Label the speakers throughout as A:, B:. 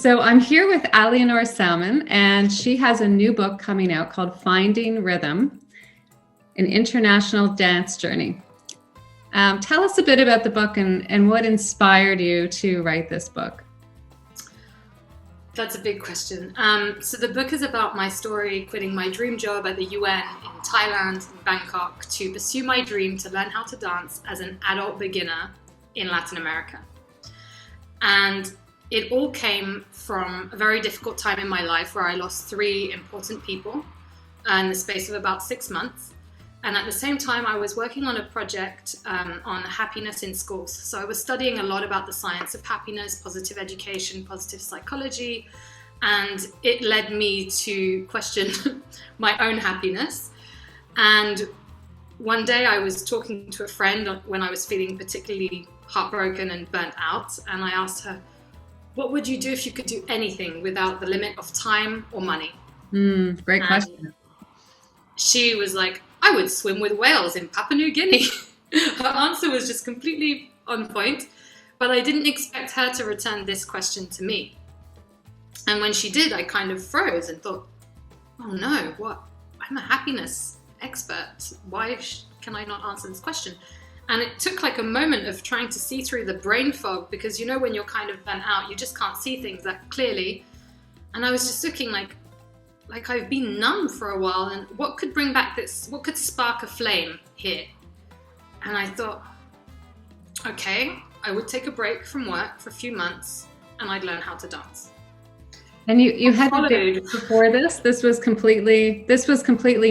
A: So I'm here with Alienor Salmon, and she has a new book coming out called Finding Rhythm, an International Dance Journey. Tell us a bit about the book and what inspired you to write this book.
B: That's a big question. So the book is about my story quitting my dream job at the UN in Thailand, in Bangkok, to pursue my dream to learn how to dance as an adult beginner in Latin America. And it all came from a very difficult time in my life where I lost 3 important people in the space of about 6 months. And at the same time, I was working on a project on happiness in schools. So I was studying a lot about the science of happiness, positive education, positive psychology, and it led me to question my own happiness. And one day I was talking to a friend when I was feeling particularly heartbroken and burnt out, and I asked her, what would you do if you could do anything without the limit of time or money?
A: Great question.
B: She was like, I would swim with whales in Papua New Guinea. Her answer was just completely on point, but I didn't expect her to return this question to me. And when she did, I kind of froze and thought, oh no, what? I'm a happiness expert. Why can I not answer this question? And it took like a moment of trying to see through the brain fog, because you know when you're kind of burnt out, you just can't see things that clearly. And I was just looking like I've been numb for a while, and what could bring back this, what could spark a flame here? And I thought, okay, I would take a break from work for a few months and I'd learn how to dance.
A: And you had to dance before this? This was completely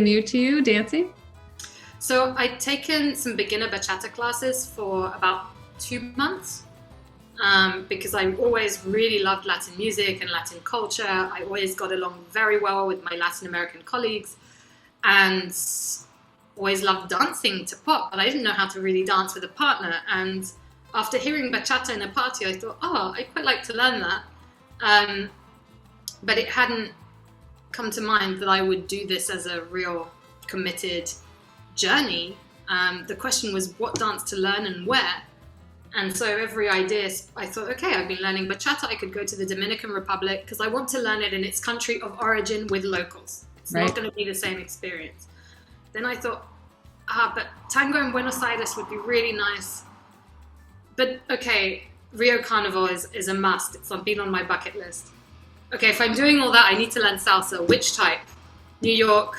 A: new to you, dancing?
B: So I'd taken some beginner bachata classes for about 2 months because I always really loved Latin music and Latin culture. I always got along very well with my Latin American colleagues and always loved dancing to pop, but I didn't know how to really dance with a partner. And after hearing bachata in a party, I thought, oh, I'd quite like to learn that. But it hadn't come to mind that I would do this as a real committed journey. The question was what dance to learn and where. And so every idea, I thought, okay, I've been learning bachata, I could go to the Dominican Republic because I want to learn it in its country of origin with locals. It's not going to be the same experience. Then I thought, but tango in Buenos Aires would be really nice. But okay, Rio Carnival is a must. It's been on my bucket list. Okay, if I'm doing all that, I need to learn salsa. Which type? New York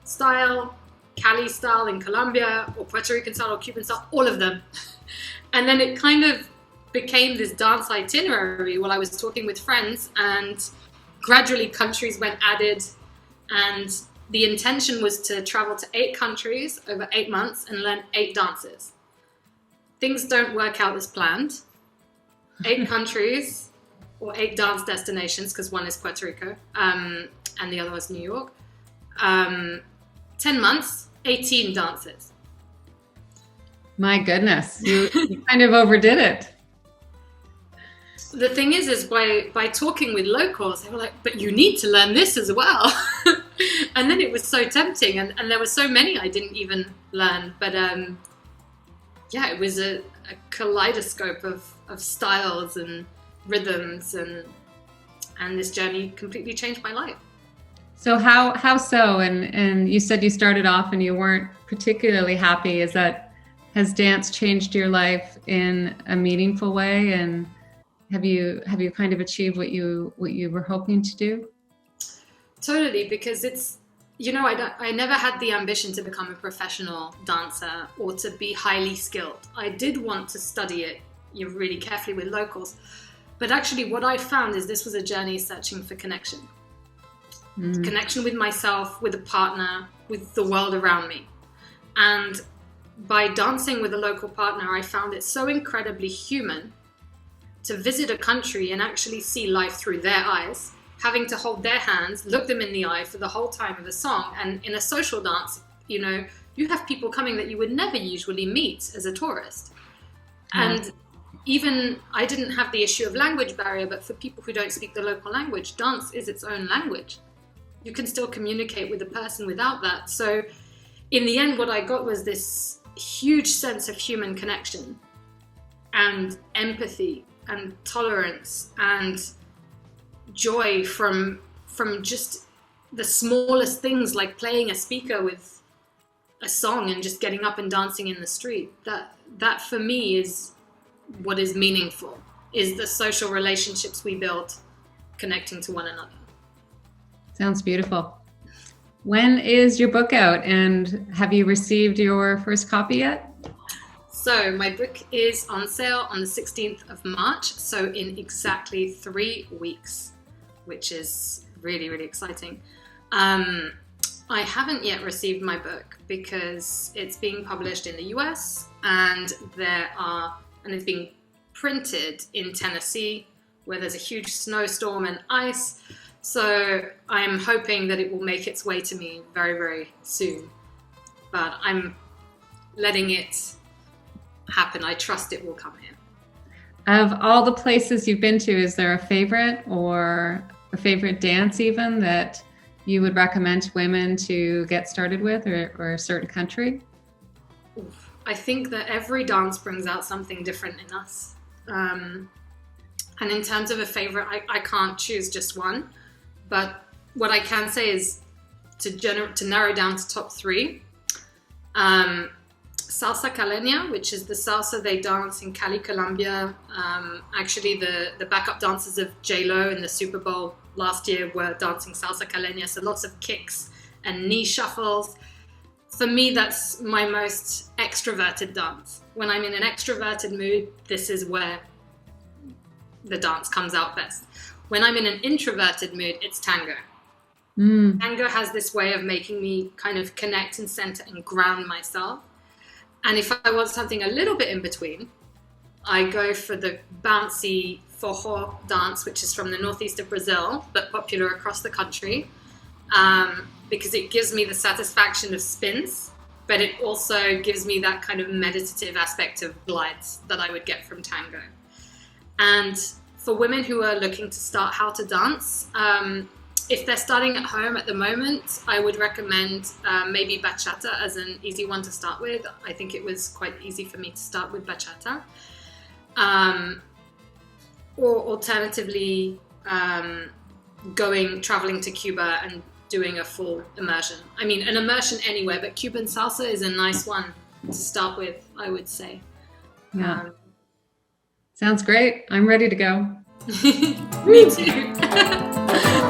B: style, Cali style in Colombia, or Puerto Rican style or Cuban style, all of them. And then it kind of became this dance itinerary while I was talking with friends, and gradually countries went added, and the intention was to travel to 8 countries over 8 months and learn 8 dances. Things don't work out as planned. 8 countries, or 8 dance destinations, because one is Puerto Rico, and the other was New York. 10 months, 18 dances.
A: My goodness, you kind of overdid it.
B: The thing is by talking with locals, they were like, but you need to learn this as well. And then it was so tempting, and there were so many I didn't even learn. But it was a kaleidoscope of styles and rhythms, and this journey completely changed my life.
A: So how so? And you said you started off and you weren't particularly happy. Has dance changed your life in a meaningful way? And have you kind of achieved what you were hoping to do?
B: Totally, because it's, I never had the ambition to become a professional dancer or to be highly skilled. I did want to study it, really carefully with locals. But actually what I found is this was a journey searching for connection. Connection with myself, with a partner, with the world around me. And by dancing with a local partner, I found it so incredibly human to visit a country and actually see life through their eyes, having to hold their hands, look them in the eye for the whole time of the song. And in a social dance, you have people coming that you would never usually meet as a tourist. And even I didn't have the issue of language barrier, but for people who don't speak the local language, dance is its own language. You can still communicate with a person without that. So in the end, what I got was this huge sense of human connection and empathy and tolerance and joy from just the smallest things, like playing a speaker with a song and just getting up and dancing in the street. That for me is what is meaningful, is the social relationships we build connecting to one another.
A: Sounds beautiful. When is your book out, and have you received your first copy yet?
B: So my book is on sale on the 16th of March, so in exactly 3 weeks, which is really, really exciting. I haven't yet received my book because it's being published in the US, and it's being printed in Tennessee, where there's a huge snowstorm and ice. So I'm hoping that it will make its way to me very, very soon. But I'm letting it happen. I trust it will come here.
A: Of all the places you've been to, is there a favorite, or a favorite dance even, that you would recommend to women to get started with, or a certain country?
B: I think that every dance brings out something different in us. And in terms of a favorite, I can't choose just one. But what I can say is to narrow down to top 3. Salsa caleña, which is the salsa they dance in Cali, Colombia. Actually, the backup dancers of J-Lo in the Super Bowl last year were dancing salsa caleña, so lots of kicks and knee shuffles. For me, that's my most extroverted dance. When I'm in an extroverted mood, this is where the dance comes out best. When I'm in an introverted mood, it's tango. Tango has this way of making me kind of connect and center and ground myself. And if I want something a little bit in between, I go for the bouncy forró dance, which is from the northeast of Brazil, but popular across the country, because it gives me the satisfaction of spins, but it also gives me that kind of meditative aspect of glides that I would get from tango. And for women who are looking to start how to dance, if they're starting at home at the moment, I would recommend maybe bachata as an easy one to start with. I think it was quite easy for me to start with bachata. Or alternatively, traveling to Cuba and doing a full immersion. I mean, an immersion anywhere, but Cuban salsa is a nice one to start with, I would say.
A: Yeah. Sounds great. I'm ready to go.
B: Me too.